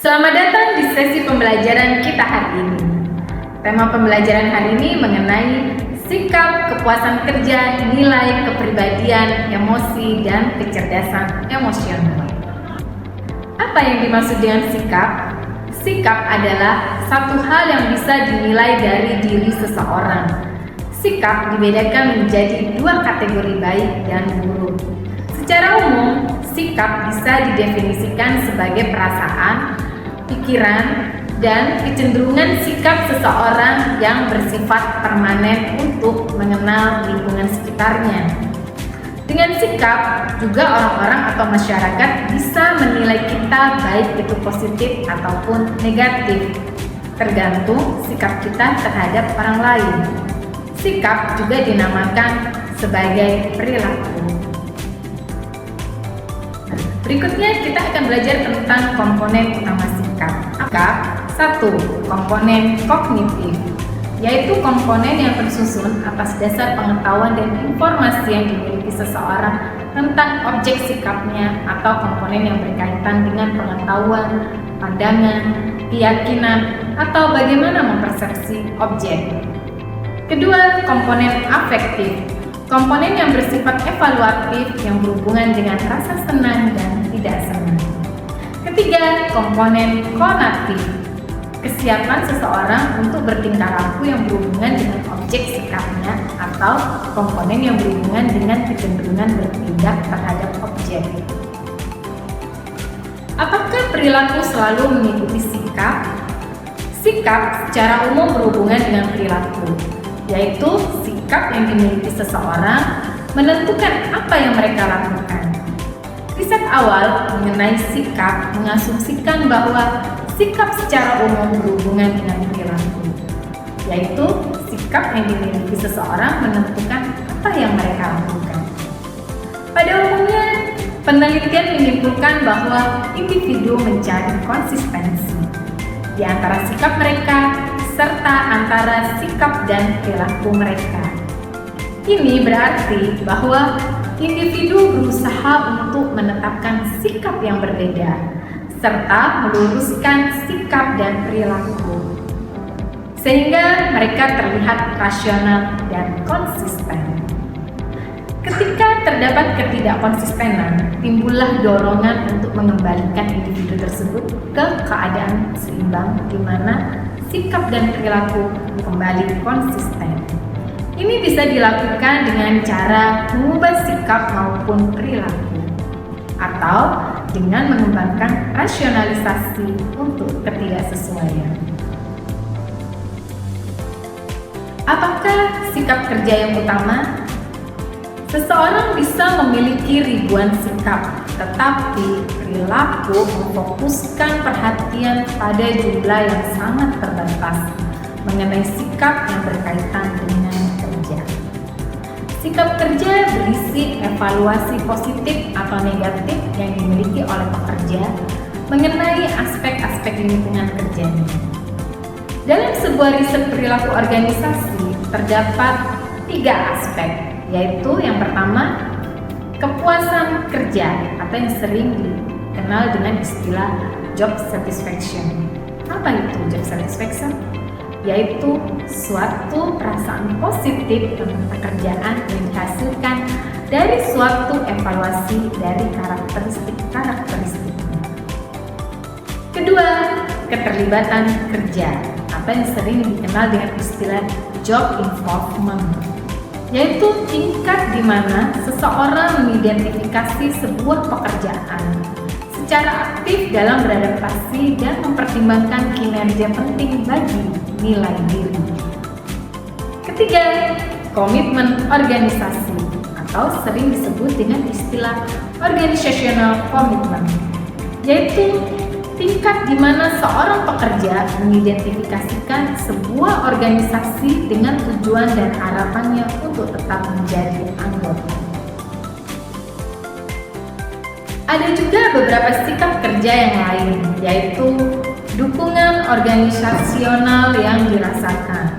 Selamat datang di sesi pembelajaran kita hari ini. Tema pembelajaran hari ini mengenai sikap, kepuasan kerja, nilai, kepribadian, emosi, dan kecerdasan emosional. Apa yang dimaksud dengan sikap? Sikap adalah satu hal yang bisa dinilai dari diri seseorang. Sikap dibedakan menjadi dua kategori baik dan buruk. Secara umum, sikap bisa didefinisikan sebagai perasaan, pikiran, dan kecenderungan sikap seseorang yang bersifat permanen untuk mengenal lingkungan sekitarnya. Dengan sikap, juga orang-orang atau masyarakat bisa menilai kita baik itu positif ataupun negatif, tergantung sikap kita terhadap orang lain. Sikap juga dinamakan sebagai perilaku. Berikutnya kita akan belajar tentang komponen utama sikap. Satu, komponen kognitif, yaitu komponen yang tersusun atas dasar pengetahuan dan informasi yang dimiliki seseorang tentang objek sikapnya atau komponen yang berkaitan dengan pengetahuan, pandangan, keyakinan, atau bagaimana mempersepsi objek. Kedua, komponen afektif, komponen yang bersifat evaluatif yang berhubungan dengan rasa senang dan tidak senang. Ketiga, komponen konatif, kesiapan seseorang untuk bertingkah laku yang berhubungan dengan objek sikapnya atau komponen yang berhubungan dengan kecenderungan bertindak terhadap objek. Apakah perilaku selalu mengikuti sikap? Sikap secara umum berhubungan dengan perilaku, yaitu sikap yang dimiliki seseorang menentukan apa yang mereka lakukan. Riset awal mengenai sikap mengasumsikan bahwa sikap secara umum berhubungan dengan perilaku, yaitu sikap yang dimiliki seseorang menentukan apa yang mereka lakukan. Pada umumnya, penelitian menyimpulkan bahwa individu mencari konsistensi di antara sikap mereka serta antara sikap dan perilaku mereka. Ini berarti bahwa individu berusaha untuk menetapkan sikap yang berbeda serta meluruskan sikap dan perilaku sehingga mereka terlihat rasional dan konsisten. Ketika terdapat ketidakkonsistenan, timbullah dorongan untuk mengembalikan individu tersebut ke keadaan seimbang di mana sikap dan perilaku kembali konsisten. Ini bisa dilakukan dengan cara mengubah sikap maupun perilaku, atau dengan mengembangkan rasionalisasi untuk ketidaksesuaian. Apakah sikap kerja yang utama? Seseorang bisa memiliki ribuan sikap, tetapi perilaku memfokuskan perhatian pada jumlah yang sangat terbatas mengenai sikap yang berkaitan dengan kerja. Sikap kerja berisi evaluasi positif atau negatif yang dimiliki oleh pekerja mengenai aspek-aspek lingkungan kerjanya. Dalam sebuah riset perilaku organisasi terdapat 3 aspek, yaitu yang pertama, kepuasan kerja atau yang sering dikenal dengan istilah job satisfaction. Apa itu job satisfaction? Yaitu suatu perasaan positif tentang pekerjaan yang dihasilkan dari suatu evaluasi dari karakteristik-karakteristiknya. Kedua, keterlibatan kerja atau yang sering dikenal dengan istilah job involvement, yaitu tingkat di mana seseorang mengidentifikasi sebuah pekerjaan secara aktif dalam beradaptasi dan mempertimbangkan kinerja penting bagi nilai diri. Ketiga, komitmen organisasi atau sering disebut dengan istilah organizational commitment, yaitu tingkat di mana seorang pekerja mengidentifikasikan sebuah organisasi dengan tujuan dan harapannya untuk tetap menjadi anggota. Ada juga beberapa sikap kerja yang lain, yaitu dukungan organisasional yang dirasakan.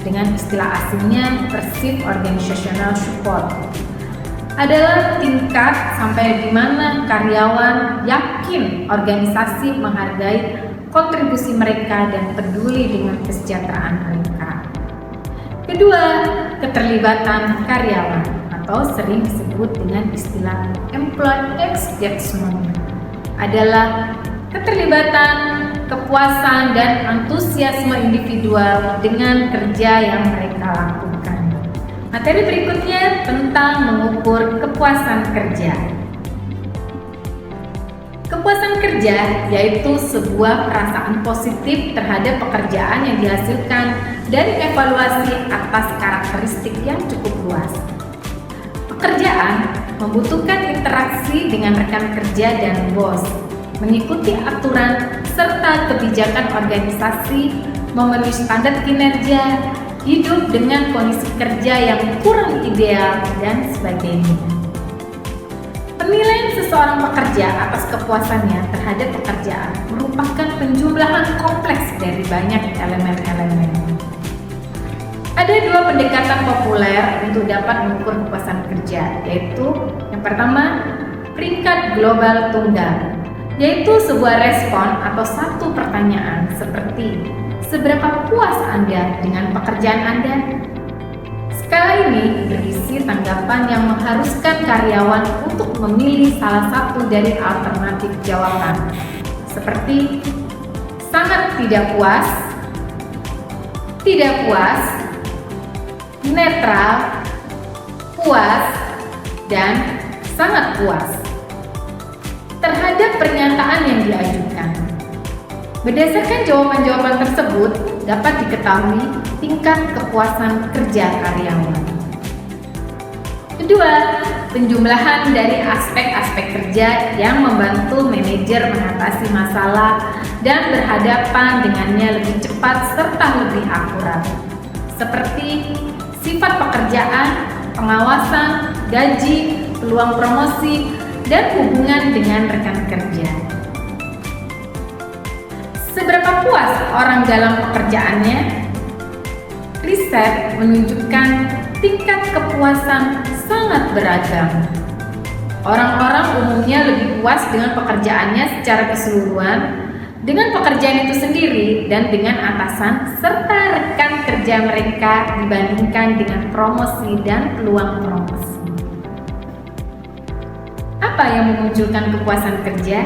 Dengan istilah asingnya perceived organizational support. adalah tingkat sampai di mana karyawan yakin organisasi menghargai kontribusi mereka dan peduli dengan kesejahteraan mereka. Kedua, keterlibatan karyawan atau sering disebut dengan istilah employee engagement adalah keterlibatan, kepuasan, dan antusiasme individual dengan kerja yang mereka lakukan. Materi berikutnya tentang mengukur kepuasan kerja. Kepuasan kerja yaitu sebuah perasaan positif terhadap pekerjaan yang dihasilkan dari evaluasi atas karakteristik yang cukup luas. Pekerjaan membutuhkan interaksi dengan rekan kerja dan bos, mengikuti aturan serta kebijakan organisasi, memenuhi standar kinerja, hidup dengan kondisi kerja yang kurang ideal, dan sebagainya. Penilaian seseorang pekerja atas kepuasannya terhadap pekerjaan merupakan penjumlahan kompleks dari banyak elemen-elemen. Ada dua pendekatan populer untuk dapat mengukur kepuasan kerja, yaitu yang pertama, peringkat global tunggal, yaitu sebuah respon atau satu pertanyaan seperti seberapa puas Anda dengan pekerjaan Anda? Skala ini berisi tanggapan yang mengharuskan karyawan untuk memilih salah satu dari alternatif jawaban, seperti sangat tidak puas, netral, puas, dan sangat puas terhadap pernyataan yang diajukan. Berdasarkan jawaban-jawaban tersebut, dapat diketahui tingkat kepuasan kerja karyawan. Kedua, penjumlahan dari aspek-aspek kerja yang membantu manajer mengatasi masalah dan berhadapan dengannya lebih cepat serta lebih akurat, seperti sifat pekerjaan, pengawasan, gaji, peluang promosi, dan hubungan dengan rekan kerja. Seberapa puas orang dalam pekerjaannya? Riset menunjukkan tingkat kepuasan sangat beragam. Orang-orang umumnya lebih puas dengan pekerjaannya secara keseluruhan, dengan pekerjaan itu sendiri, dan dengan atasan serta rekan kerja mereka dibandingkan dengan promosi dan peluang promosi. Apa yang memunculkan kepuasan kerja?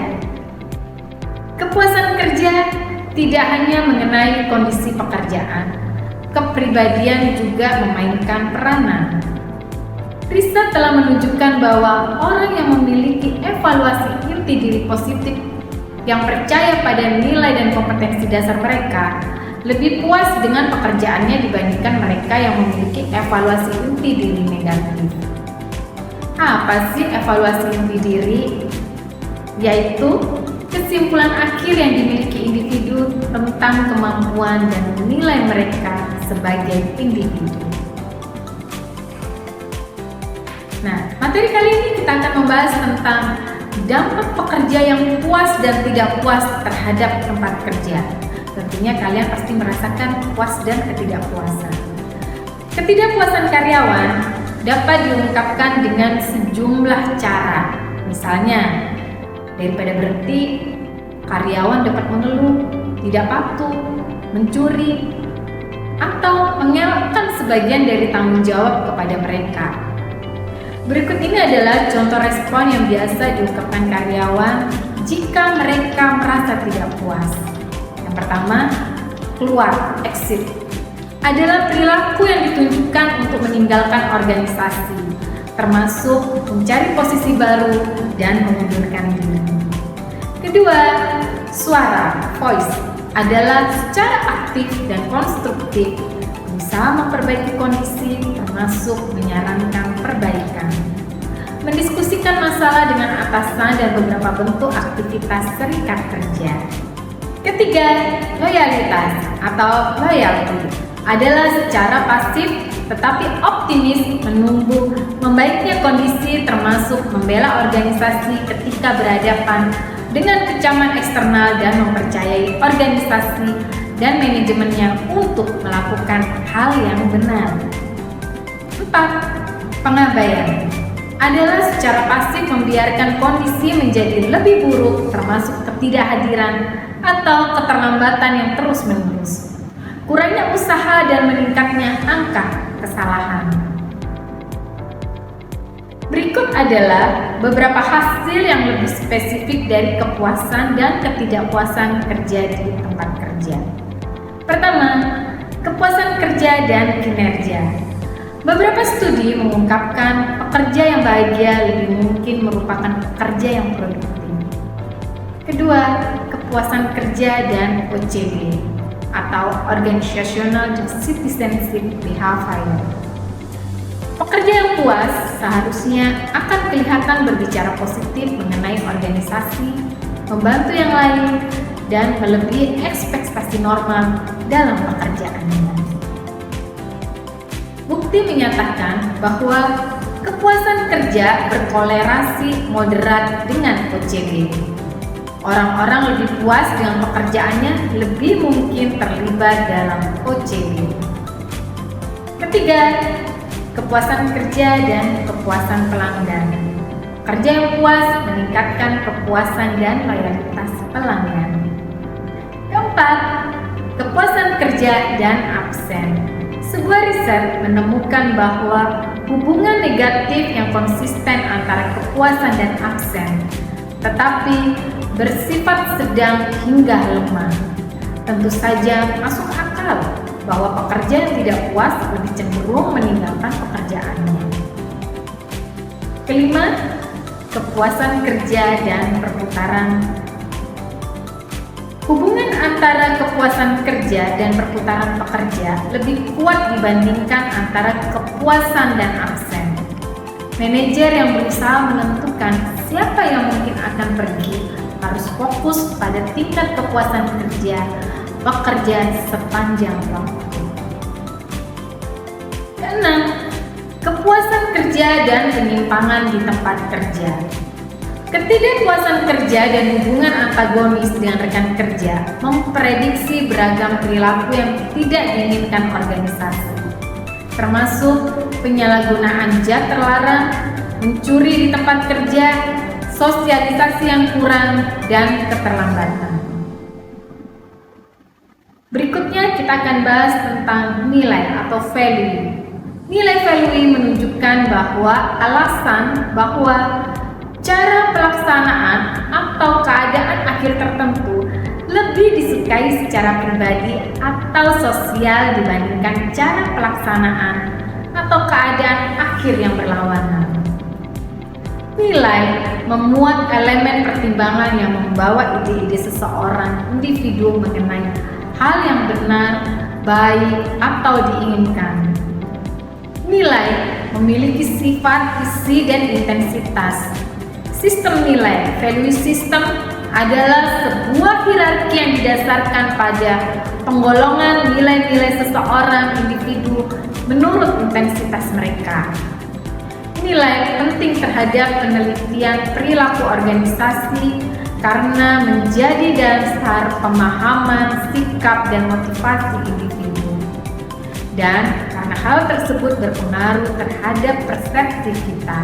Kepuasan kerja tidak hanya mengenai kondisi pekerjaan, kepribadian juga memainkan peranan. Riset telah menunjukkan bahwa orang yang memiliki evaluasi inti diri positif, yang percaya pada nilai dan kompetensi dasar mereka, lebih puas dengan pekerjaannya dibandingkan mereka yang memiliki evaluasi inti diri negatif. Apa sih evaluasi inti diri? Yaitu kesimpulan akhir yang dimiliki individu tentang kemampuan dan nilai mereka sebagai individu. Nah, materi kali ini kita akan membahas tentang dampak pekerja yang puas dan tidak puas terhadap tempat kerja. Tentunya kalian pasti merasakan puas dan ketidakpuasan. Ketidakpuasan karyawan dapat diungkapkan dengan sejumlah cara. Misalnya, daripada berhenti, karyawan dapat mengeluh, tidak patuh, mencuri, atau mengelakkan sebagian dari tanggung jawab kepada mereka. Berikut ini adalah contoh respon yang biasa diungkapkan karyawan jika mereka merasa tidak puas. Yang pertama, keluar, exit, adalah perilaku yang ditunjukkan untuk meninggalkan organisasi, termasuk mencari posisi baru dan mengundurkan diri. Kedua, suara, voice, adalah secara aktif dan konstruktif berusaha memperbaiki kondisi, termasuk menyarankan perbaikan, mendiskusikan masalah dengan atasan dan beberapa bentuk aktivitas serikat kerja. Ketiga, loyalitas atau loyalty adalah secara pasif tetapi optimis menunggu membaiknya kondisi, termasuk membela organisasi ketika berhadapan dengan kecaman eksternal dan mempercayai organisasi dan manajemennya untuk melakukan hal yang benar. 4. Pengabaian adalah secara pasif membiarkan kondisi menjadi lebih buruk, termasuk ketidakhadiran atau keterlambatan yang terus-menerus, kurangnya usaha dan meningkatnya angka kesalahan. Berikut adalah beberapa hasil yang lebih spesifik dari kepuasan dan ketidakpuasan kerja di tempat kerja. Pertama, kepuasan kerja dan kinerja. Beberapa studi mengungkapkan pekerja yang bahagia lebih mungkin merupakan pekerja yang produktif. Kedua, kepuasan kerja dan OCB atau Organizational Citizenship Behavior. Pekerja yang puas seharusnya akan kelihatan berbicara positif mengenai organisasi, membantu yang lain, dan melebihi ekspektasi normal dalam pekerjaannya. Bukti menyatakan bahwa kepuasan kerja berkolerasi moderat dengan OCB. Orang-orang lebih puas dengan pekerjaannya lebih mungkin terlibat dalam OCB. Ketiga, kepuasan kerja dan kepuasan pelanggan. Kerja yang puas meningkatkan kepuasan dan loyalitas pelanggan. Keempat, kepuasan kerja dan absen. Sebuah riset menemukan bahwa hubungan negatif yang konsisten antara kepuasan dan absen, tetapi bersifat sedang hingga lemah. Tentu saja masuk akal bahwa pekerja yang tidak puas lebih cenderung meninggalkan pekerjaannya. Kelima, kepuasan kerja dan perputaran. Hubungan antara kepuasan kerja dan perputaran pekerja lebih kuat dibandingkan antara kepuasan dan absen. Manajer yang berusaha menentukan siapa yang mungkin akan pergi harus fokus pada tingkat kepuasan kerja pekerja sepanjang waktu. Keenam, kepuasan kerja dan penyimpangan di tempat kerja. Ketidakpuasan kerja dan hubungan antagonis dengan rekan kerja memprediksi beragam perilaku yang tidak diinginkan organisasi, termasuk penyalahgunaan zat terlarang, mencuri di tempat kerja, sosialisasi yang kurang, dan keterlambatan. Berikutnya kita akan bahas tentang nilai atau value. Nilai value menunjukkan bahwa alasan bahwa cara pelaksanaan atau keadaan akhir tertentu lebih disukai secara pribadi atau sosial dibandingkan cara pelaksanaan atau keadaan akhir yang berlawanan. Nilai memuat elemen pertimbangan yang membawa ide-ide seseorang individu mengenai hal yang benar, baik, atau diinginkan. Nilai memiliki sifat, isi, dan intensitas. Sistem nilai, value system, adalah sebuah hierarki yang didasarkan pada penggolongan nilai-nilai seseorang individu menurut intensitas mereka. Nilai penting terhadap penelitian perilaku organisasi karena menjadi dasar pemahaman, sikap, dan motivasi individu. Dan karena hal tersebut berpengaruh terhadap persepsi kita.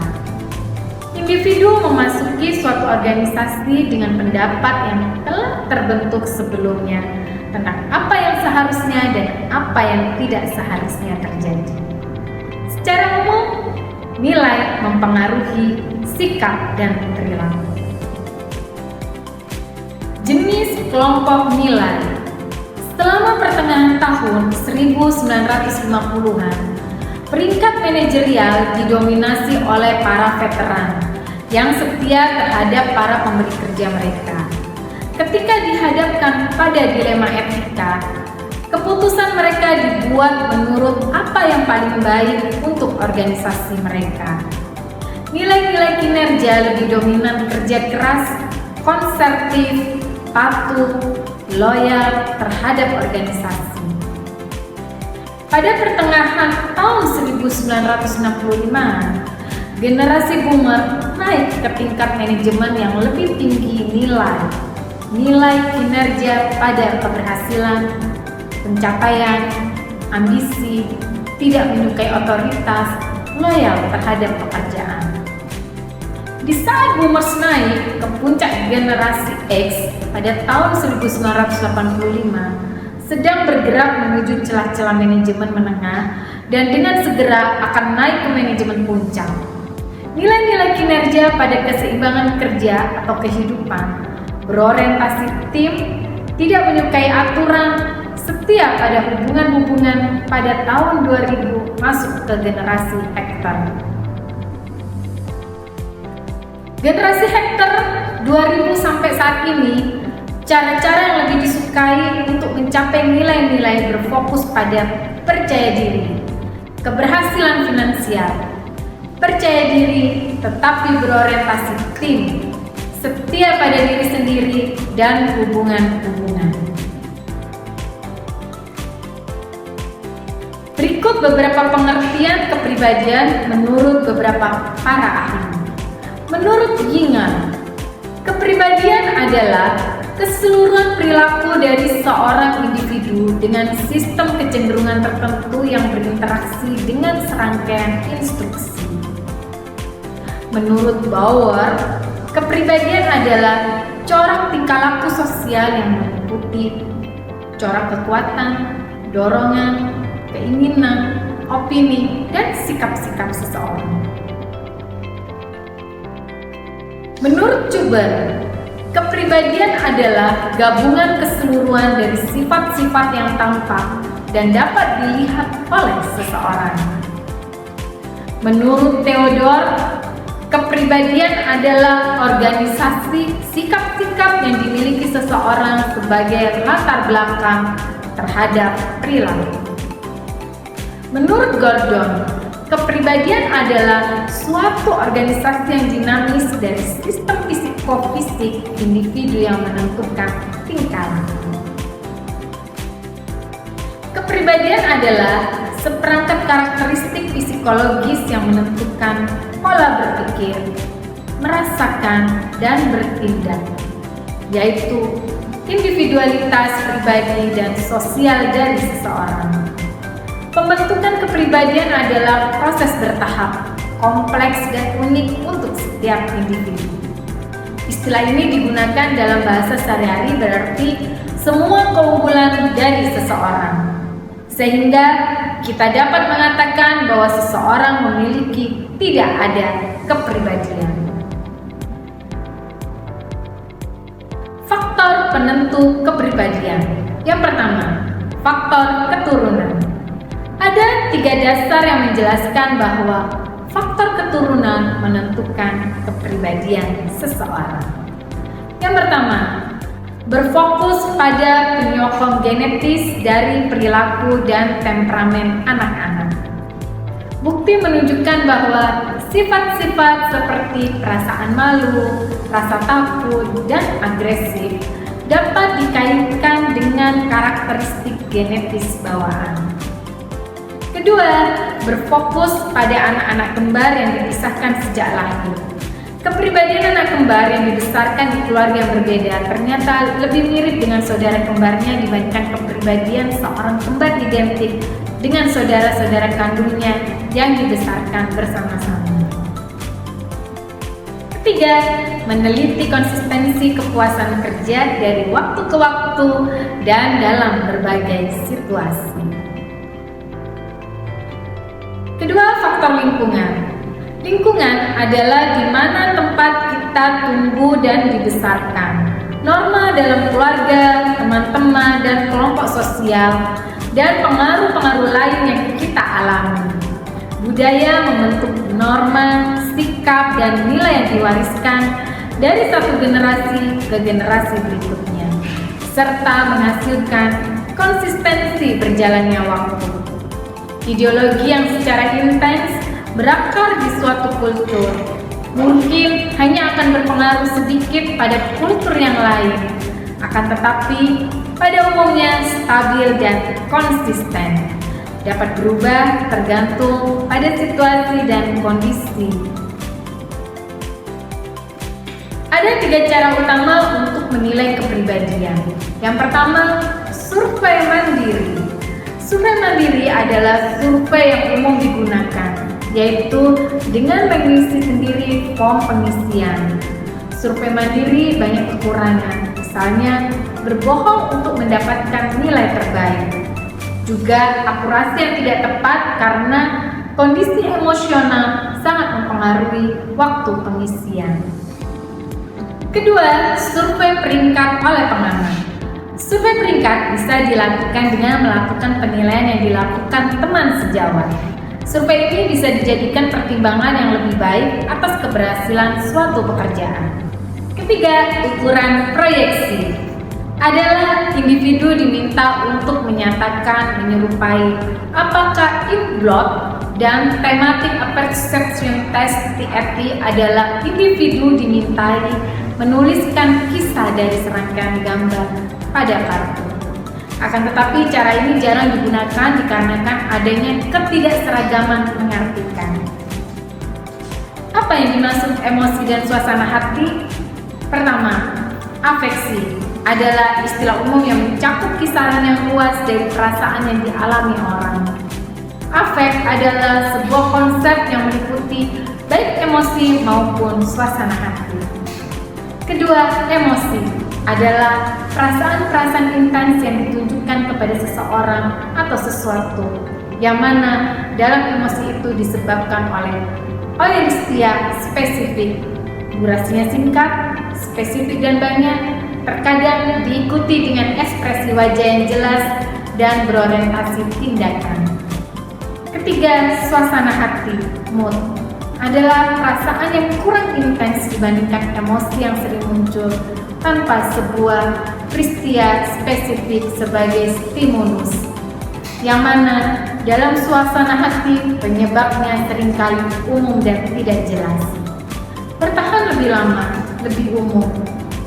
Individu memasuki suatu organisasi dengan pendapat yang telah terbentuk sebelumnya tentang apa yang seharusnya dan apa yang tidak seharusnya terjadi. Secara umum, nilai mempengaruhi sikap dan perilaku. Jenis kelompok nilai. Selama pertengahan tahun 1950-an, peringkat manajerial didominasi oleh para veteran yang setia terhadap para pemberi kerja mereka. Ketika dihadapkan pada dilema etika, keputusan mereka dibuat menurut apa yang paling baik untuk organisasi mereka. Nilai-nilai kinerja lebih dominan kerja keras, konservatif, patuh, loyal terhadap organisasi. Pada pertengahan tahun 1965, generasi boomer naik ke tingkat manajemen yang lebih tinggi nilai kinerja pada keberhasilan, pencapaian, ambisi, tidak menyukai otoritas, loyal terhadap pekerjaan. Di saat boomers naik ke puncak generasi X pada tahun 1985, sedang bergerak menuju celah-celah manajemen menengah dan dengan segera akan naik ke manajemen puncak. Nilai-nilai kinerja pada keseimbangan kerja atau kehidupan, berorientasi tim, tidak menyukai aturan, setia pada hubungan-hubungan pada tahun 2000 masuk ke generasi Hector. Generasi Hector 2000 sampai saat ini, cara-cara yang lebih disukai untuk mencapai nilai-nilai berfokus pada percaya diri, keberhasilan finansial, percaya diri tetapi berorientasi tim, setia pada diri sendiri, dan hubungan-hubungan. Berikut beberapa pengertian kepribadian menurut beberapa para ahli. Menurut Yinger, kepribadian adalah keseluruhan perilaku dari seorang individu dengan sistem kecenderungan tertentu yang berinteraksi dengan serangkaian instruksi. Menurut Bauer, kepribadian adalah corak tingkah laku sosial yang meliputi corak kekuatan, dorongan, keinginan, opini, dan sikap-sikap seseorang. Menurut Cuber, kepribadian adalah gabungan keseluruhan dari sifat-sifat yang tampak dan dapat dilihat oleh seseorang. Menurut Theodore, kepribadian adalah organisasi sikap-sikap yang dimiliki seseorang sebagai latar belakang terhadap perilaku. Menurut Gordon, kepribadian adalah suatu organisasi yang dinamis dari sistem psikofisik individu yang menentukan tingkah laku. Kepribadian adalah seperangkat karakteristik psikologis yang menentukan pola berpikir, merasakan, dan bertindak, yaitu individualitas pribadi dan sosial dari seseorang. Pembentukan kepribadian adalah proses bertahap, kompleks, dan unik untuk setiap individu. Istilah ini digunakan dalam bahasa sehari-hari berarti semua keunggulan dari seseorang. Sehingga kita dapat mengatakan bahwa seseorang memiliki tidak ada kepribadian. Faktor penentu kepribadian. Yang pertama, faktor keturunan. Ada 3 dasar yang menjelaskan bahwa faktor keturunan menentukan kepribadian seseorang. Yang pertama, berfokus pada penyokong genetis dari perilaku dan temperamen anak-anak. Bukti menunjukkan bahwa sifat-sifat seperti perasaan malu, rasa takut, dan agresif dapat dikaitkan dengan karakteristik genetis bawaan. Kedua, berfokus pada anak-anak kembar yang dipisahkan sejak lahir. Kepribadian anak kembar yang dibesarkan di keluarga yang berbeda ternyata lebih mirip dengan saudara kembarnya dibandingkan kepribadian seorang kembar identik dengan saudara-saudara kandungnya yang dibesarkan bersama-sama. Ketiga, meneliti konsistensi kepuasan kerja dari waktu ke waktu dan dalam berbagai situasi. Kedua, faktor lingkungan. Lingkungan adalah di mana tempat kita tumbuh dan dibesarkan. Norma dalam keluarga, teman-teman, dan kelompok sosial, dan pengaruh-pengaruh lain yang kita alami. Budaya membentuk norma, sikap, dan nilai yang diwariskan dari satu generasi ke generasi berikutnya, serta menghasilkan konsistensi berjalannya waktu. Ideologi yang secara intens berakar di suatu kultur mungkin hanya akan berpengaruh sedikit pada kultur yang lain, akan tetapi pada umumnya stabil dan konsisten, dapat berubah tergantung pada situasi dan kondisi. Ada 3 cara utama untuk menilai kepribadian. Yang pertama, survei mandiri. Survei mandiri adalah survei yang umum digunakan. yaitu dengan mengisi sendiri form pengisian. Survei mandiri banyak kekurangan, misalnya berbohong untuk mendapatkan nilai terbaik. Juga akurasi yang tidak tepat karena kondisi emosional sangat mempengaruhi waktu pengisian. Kedua, survei peringkat oleh pengamat. Survei peringkat bisa dilakukan dengan melakukan penilaian yang dilakukan teman sejawat. Survei ini bisa dijadikan pertimbangan yang lebih baik atas keberhasilan suatu pekerjaan. Ketiga, ukuran proyeksi adalah individu diminta untuk menyatakan menyerupai apakah imblot dan thematic perception test TFT adalah individu dimintai menuliskan kisah dari serangkaian gambar pada kartu. Akan tetapi cara ini jarang digunakan dikarenakan adanya ketidakseragaman pengertian. Apa yang dimaksud emosi dan suasana hati? Pertama, afeksi adalah istilah umum yang mencakup kisaran yang luas dari perasaan yang dialami orang. Afek adalah sebuah konsep yang meliputi baik emosi maupun suasana hati. Kedua, emosi adalah perasaan-perasaan intens yang ditunjukkan kepada seseorang atau sesuatu, yang mana dalam emosi itu disebabkan oleh euristia spesifik, durasinya singkat, spesifik dan banyak, terkadang diikuti dengan ekspresi wajah yang jelas dan berorientasi tindakan. Ketiga, suasana hati, mood, adalah perasaan yang kurang intens dibandingkan emosi yang sering muncul tanpa sebuah peristiwa spesifik sebagai stimulus, yang mana dalam suasana hati penyebabnya seringkali umum dan tidak jelas. Bertahan lebih lama, lebih umum,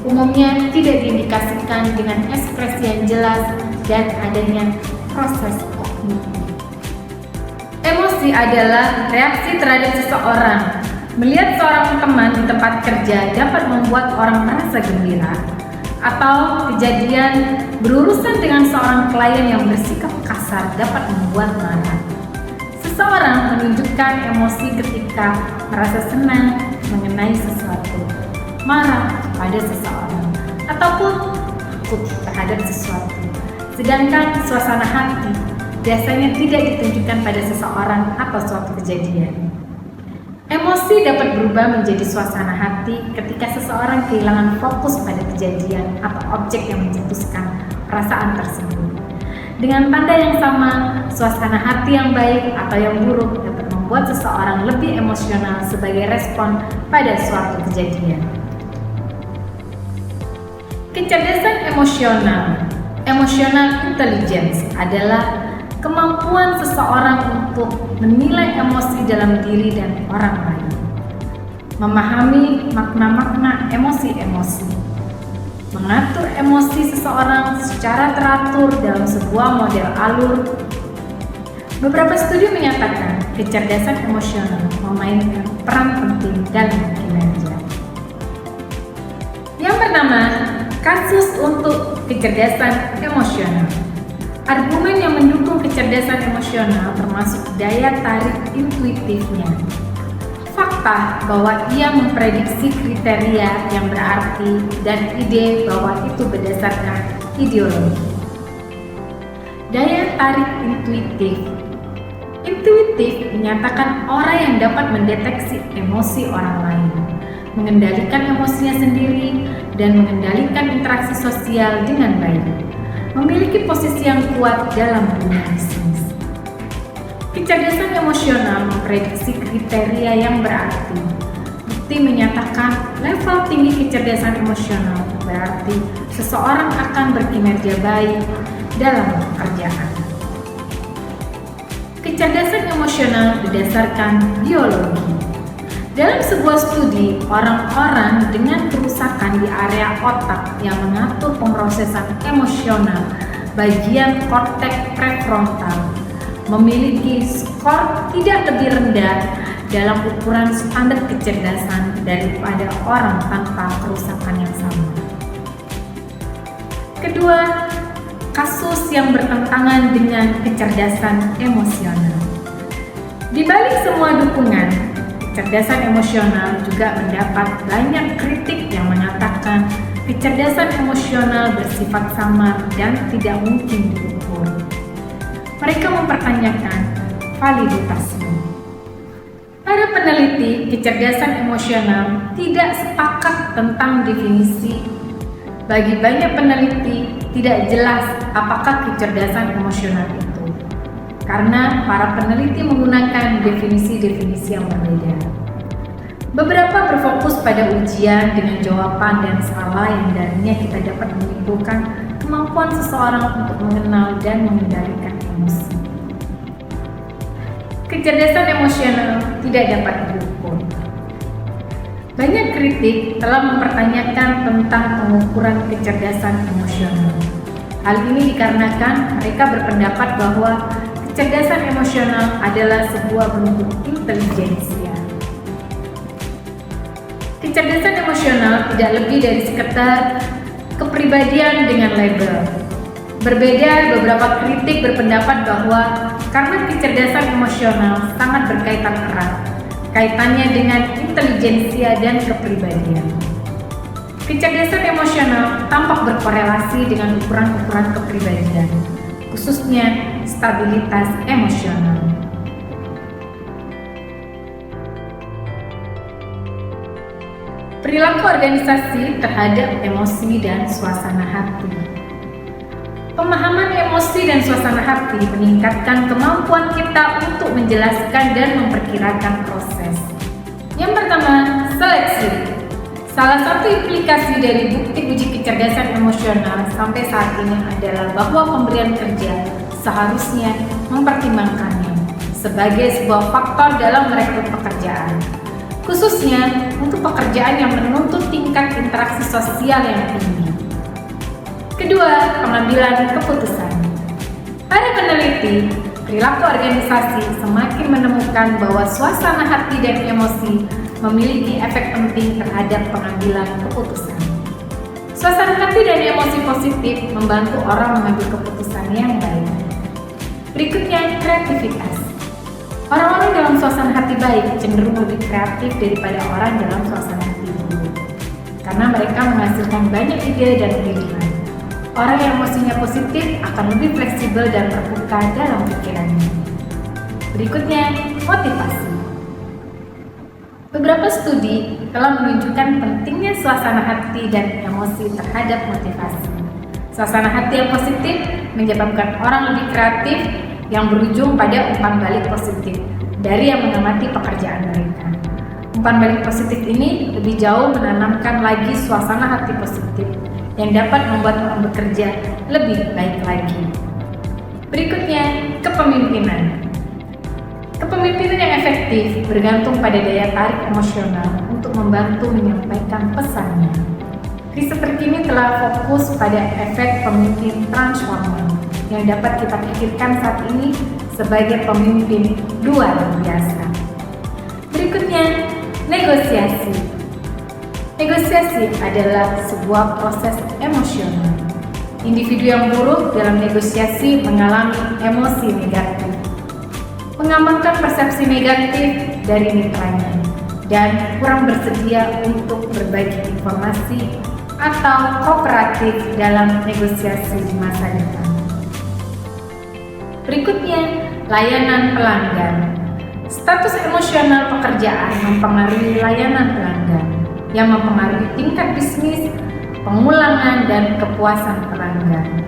umumnya tidak diindikasikan dengan ekspresi yang jelas dan adanya proses kognitif. Emosi adalah reaksi terhadap seseorang. Melihat seorang teman di tempat kerja dapat membuat orang merasa gembira, atau kejadian berurusan dengan seorang klien yang bersikap kasar dapat membuat marah. Seseorang menunjukkan emosi ketika merasa senang mengenai sesuatu, marah pada seseorang, ataupun takut terhadap sesuatu. Sedangkan suasana hati biasanya tidak ditunjukkan pada seseorang atau suatu kejadian. Emosi dapat berubah menjadi suasana hati ketika seseorang kehilangan fokus pada kejadian atau objek yang mencetuskan perasaan tersebut. Dengan tanda yang sama, suasana hati yang baik atau yang buruk dapat membuat seseorang lebih emosional sebagai respon pada suatu kejadian. Kecerdasan emosional, emotional intelligence adalah kemampuan seseorang untuk menilai emosi dalam diri dan orang lain, memahami makna-makna emosi-emosi, mengatur emosi seseorang secara teratur dalam sebuah model alur. Beberapa studi menyatakan kecerdasan emosional memainkan peran penting dalam kinerja. Yang pertama, kasus untuk kecerdasan emosional. Argumen yang mendukung kecerdasan emosional termasuk daya tarik intuitifnya. Fakta bahwa ia memprediksi kriteria yang berarti dan ide bahwa itu berdasarkan ideologi. Daya tarik intuitif. Intuitif menyatakan orang yang dapat mendeteksi emosi orang lain, mengendalikan emosinya sendiri, dan mengendalikan interaksi sosial dengan baik. Memiliki posisi yang kuat dalam dunia bisnis. Kecerdasan emosional memprediksi kriteria yang berarti. Bukti menyatakan level tinggi kecerdasan emosional berarti seseorang akan berkinerja baik dalam pekerjaan. Kecerdasan emosional berdasarkan biologi. Dalam sebuah studi, orang-orang dengan kerusakan di area otak yang mengatur pemrosesan emosional bagian korteks prefrontal memiliki skor tidak lebih rendah dalam ukuran standar kecerdasan daripada orang tanpa kerusakan yang sama. Kedua, kasus yang bertentangan dengan kecerdasan emosional. Di balik semua dukungan, kecerdasan emosional juga mendapat banyak kritik yang mengatakan kecerdasan emosional bersifat samar dan tidak mungkin diukur. Mereka mempertanyakan validitasnya. Para peneliti kecerdasan emosional tidak sepakat tentang definisi. Bagi banyak peneliti, tidak jelas apakah kecerdasan emosional itu, karena para peneliti menggunakan definisi-definisi yang berbeda. Beberapa berfokus pada ujian dengan jawaban dan salah yang darinya kita dapat menyimpulkan kemampuan seseorang untuk mengenal dan mengendalikan emosi. Kecerdasan emosional tidak dapat diukur. Banyak kritik telah mempertanyakan tentang pengukuran kecerdasan emosional. Hal ini dikarenakan mereka berpendapat bahwa kecerdasan emosional adalah sebuah bentuk intelijensia. Kecerdasan emosional tidak lebih dari sekedar kepribadian dengan label. Berbeda, beberapa kritik berpendapat bahwa karena kecerdasan emosional sangat berkaitan erat, kaitannya dengan intelijensia dan kepribadian. Kecerdasan emosional tampak berkorelasi dengan ukuran-ukuran kepribadian, khususnya stabilitas emosional. Perilaku organisasi terhadap emosi dan suasana hati. Pemahaman emosi dan suasana hati meningkatkan kemampuan kita untuk menjelaskan dan memperkirakan proses. Yang pertama, seleksi. Salah satu implikasi dari bukti uji kecerdasan emosional sampai saat ini adalah bahwa pemberian kerja seharusnya mempertimbangkannya sebagai sebuah faktor dalam merekrut pekerjaan, khususnya untuk pekerjaan yang menuntut tingkat interaksi sosial yang tinggi. Kedua, pengambilan keputusan. Para peneliti perilaku organisasi semakin menemukan bahwa suasana hati dan emosi memiliki efek penting terhadap pengambilan keputusan. Suasana hati dan emosi positif membantu orang mengambil keputusan yang baik. Berikutnya, kreativitas. Orang-orang dalam suasana hati baik cenderung lebih kreatif daripada orang dalam suasana hati buruk, karena mereka menghasilkan banyak ide dan pilihan. Orang yang emosinya positif akan lebih fleksibel dan terbuka dalam pikirannya. Berikutnya, motivasi. Beberapa studi telah menunjukkan pentingnya suasana hati dan emosi terhadap motivasi. Suasana hati yang positif menyebabkan orang lebih kreatif yang berujung pada umpan balik positif dari yang mengamati pekerjaan mereka. Umpan balik positif ini lebih jauh menanamkan lagi suasana hati positif yang dapat membuat orang bekerja lebih baik lagi. Berikutnya, kepemimpinan. Kepemimpinan yang efektif bergantung pada daya tarik emosional untuk membantu menyampaikan pesannya. Riset terkini telah fokus pada efek pemimpin transformer yang dapat kita pikirkan saat ini sebagai pemimpin luar biasa. Berikutnya, negosiasi. Negosiasi adalah sebuah proses emosional. Individu yang buruk dalam negosiasi mengalami emosi negatif, mengamankan persepsi negatif dari mitranya, dan kurang bersedia untuk berbagi informasi atau kooperatif dalam negosiasi di masa depan. Berikutnya, layanan pelanggan. Status emosional pekerjaan mempengaruhi layanan pelanggan, yang mempengaruhi tingkat bisnis, pengulangan, dan kepuasan pelanggan.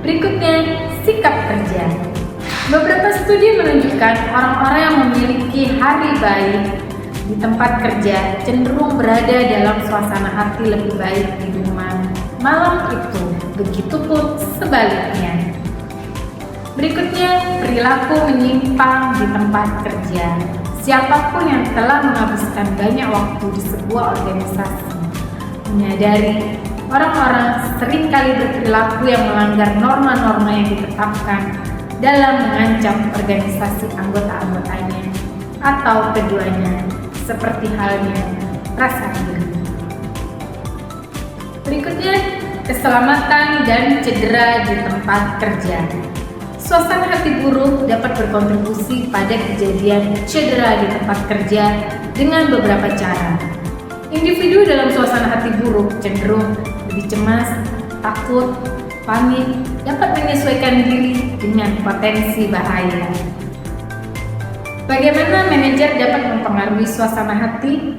Berikutnya, sikap kerja. Beberapa studi menunjukkan orang-orang yang memiliki hari baik di tempat kerja cenderung berada dalam suasana hati lebih baik di rumah malam itu, begitupun sebaliknya. Berikutnya, perilaku menyimpang di tempat kerja. Siapapun yang telah menghabiskan banyak waktu di sebuah organisasi menyadari orang-orang seringkali berperilaku yang melanggar norma-norma yang ditetapkan dalam mengancam organisasi anggota-anggotanya atau keduanya, seperti halnya rasa iri. Berikutnya, keselamatan dan cedera di tempat kerja. Suasana hati buruk dapat berkontribusi pada kejadian cedera di tempat kerja dengan beberapa cara. Individu dalam suasana hati buruk cenderung lebih cemas, takut, panik, dapat menyesuaikan diri dengan potensi bahaya. Bagaimana manajer dapat mempengaruhi suasana hati?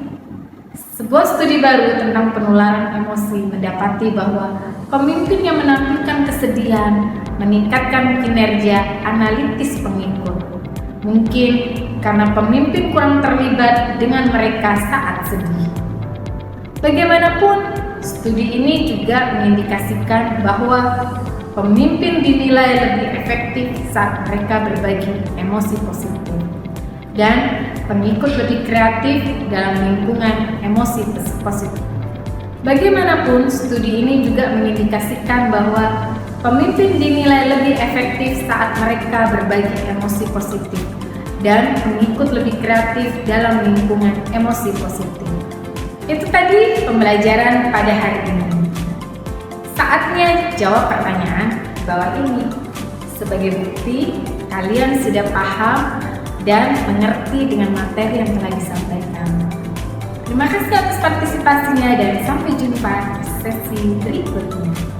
Sebuah studi baru tentang penularan emosi mendapati bahwa pemimpin yang menampilkan kesedihan meningkatkan kinerja analitis pengikut. Mungkin karena pemimpin kurang terlibat dengan mereka saat sedih. Bagaimanapun, studi ini juga mengindikasikan bahwa pemimpin dinilai lebih efektif saat mereka berbagi emosi positif dan pengikut lebih kreatif dalam lingkungan emosi positif. Bagaimanapun, studi ini juga mengindikasikan bahwa pemimpin dinilai lebih efektif saat mereka berbagi emosi positif dan pengikut lebih kreatif dalam lingkungan emosi positif. Itu tadi pembelajaran pada hari ini. Saatnya jawab pertanyaan di bawah ini. Sebagai bukti, kalian sudah paham dan mengerti dengan materi yang telah disampaikan. Terima kasih atas partisipasinya dan sampai jumpa di sesi berikutnya.